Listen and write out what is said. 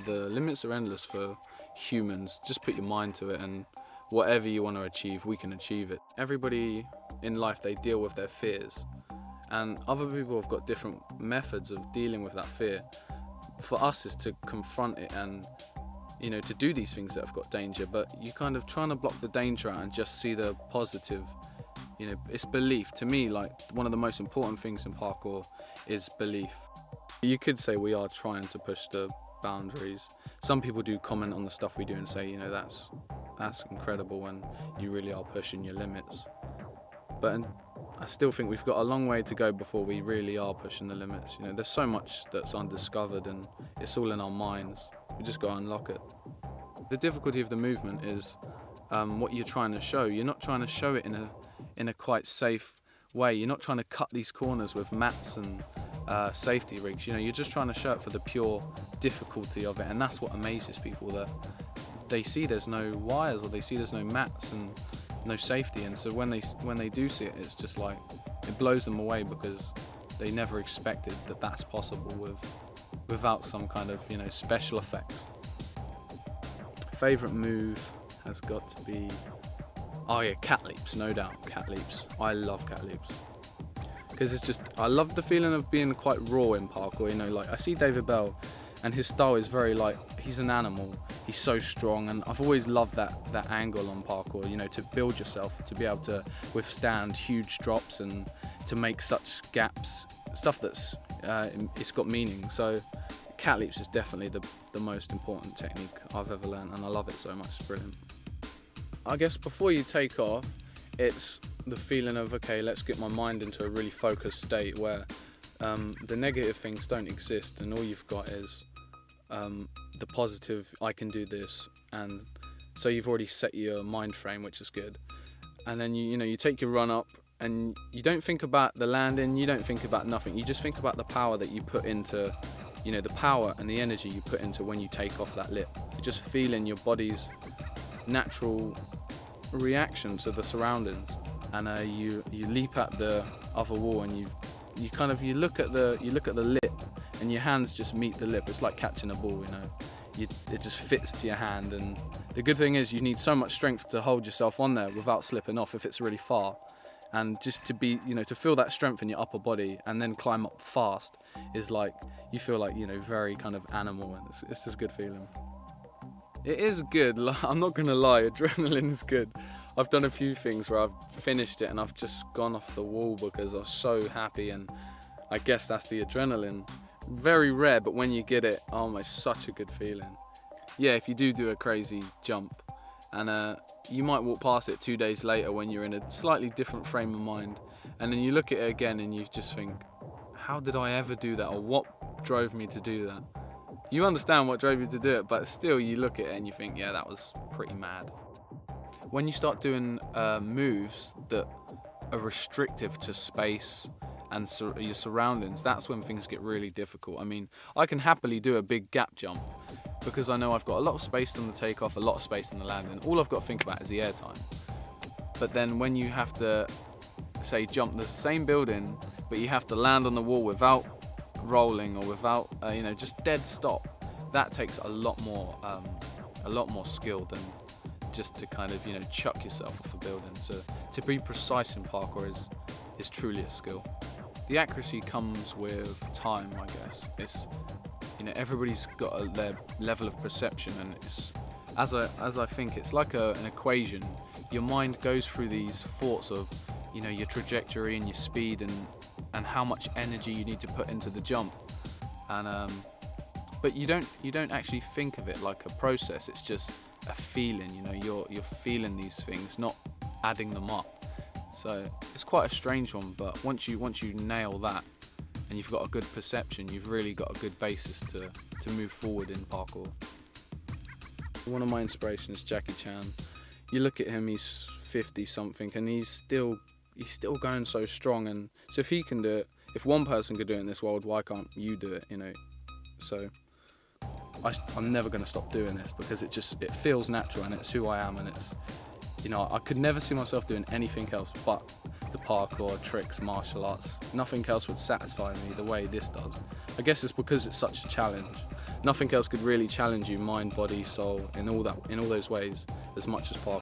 The limits are endless for humans. Just put your mind to it, and whatever you want to achieve, we can achieve it. Everybody in life, they deal with their fears, and other people have got different methods of dealing with that fear. For us is to confront it and, you know, to do these things that have got danger, but you kind of trying to block the danger out and just see the positive. You know, it's belief. To me, like, one of the most important things in parkour is belief. You could say we are trying to push the boundaries. Some people do comment on the stuff we do and say, you know, that's incredible when you really are pushing your limits. But I still think we've got a long way to go before we really are pushing the limits. You know, there's so much that's undiscovered and it's all in our minds. We just got to unlock it. The difficulty of the movement is what you're trying to show. You're not trying to show it in a quite safe way. You're not trying to cut these corners with mats and safety rigs. You know, you're just trying to show it for the pure difficulty of it, and that's what amazes people, that they see there's no wires or they see there's no mats and no safety, and so when they do see it, it's just like it blows them away because they never expected that that's possible without some kind of, you know, special effects. Favorite move has got to be, oh yeah, cat leaps, no doubt. Cat leaps. I love cat leaps because it's just, I love the feeling of being quite raw in parkour. You know, like I see David Bell, and his style is very like, he's an animal. He's so strong, and I've always loved that angle on parkour. You know, to build yourself, to be able to withstand huge drops and to make such gaps, stuff that's it's got meaning. So cat leaps is definitely the most important technique I've ever learned, and I love it so much. It's brilliant. I guess before you take off, it's the feeling of, okay, let's get my mind into a really focused state where the negative things don't exist, and all you've got is the positive, I can do this. And so you've already set your mind frame, which is good. And then you take your run up, and you don't think about the landing, you don't think about nothing, you just think about the power that you put into, you know, the power and the energy you put into when you take off that lip. You're just feeling your body's natural reaction to the surroundings, and you leap at the other wall, and you look at the lip, and your hands just meet the lip. It's like catching a ball, you know. It just fits to your hand, and the good thing is you need so much strength to hold yourself on there without slipping off if it's really far, and just to be, you know, to feel that strength in your upper body and then climb up fast is like, you feel like, you know, very kind of animal, and it's just a good feeling. It is good, I'm not gonna lie, adrenaline is good. I've done a few things where I've finished it and I've just gone off the wall because I was so happy, and I guess that's the adrenaline. Very rare, but when you get it, oh my, such a good feeling. Yeah, if you do a crazy jump, and you might walk past it 2 days later when you're in a slightly different frame of mind, and then you look at it again and you just think, how did I ever do that, or what drove me to do that? You understand what drove you to do it, but still you look at it and you think, yeah, that was pretty mad. When you start doing moves that are restrictive to space and your surroundings, that's when things get really difficult. I mean, I can happily do a big gap jump because I know I've got a lot of space on the takeoff, a lot of space on the landing. All I've got to think about is the air time. But then when you have to, say, jump the same building, but you have to land on the wall without rolling or without, just dead stop, that takes a lot more skill than just to kind of, chuck yourself off a building. So to be precise in parkour is truly a skill. The accuracy comes with time, I guess. It's, everybody's got their level of perception, and it's, as I think, it's like an equation. Your mind goes through these thoughts of, your trajectory and your speed and how much energy you need to put into the jump, and but you don't actually think of it like a process. It's just a feeling. You're feeling these things, not adding them up. So it's quite a strange one, but once you nail that and you've got a good perception, you've really got a good basis to move forward in parkour. One of my inspirations is Jackie Chan. You look at him, he's 50 something, and he's still going so strong. And so if he can do it, if one person could do it in this world, why can't you do it? So I'm never going to stop doing this because it feels natural, and it's who I am, and it's, I could never see myself doing anything else but the parkour, tricks, martial arts. Nothing else would satisfy me the way this does. I guess it's because it's such a challenge. nothing else could really challenge you, mind, body, soul, in all those ways, as much as parkour.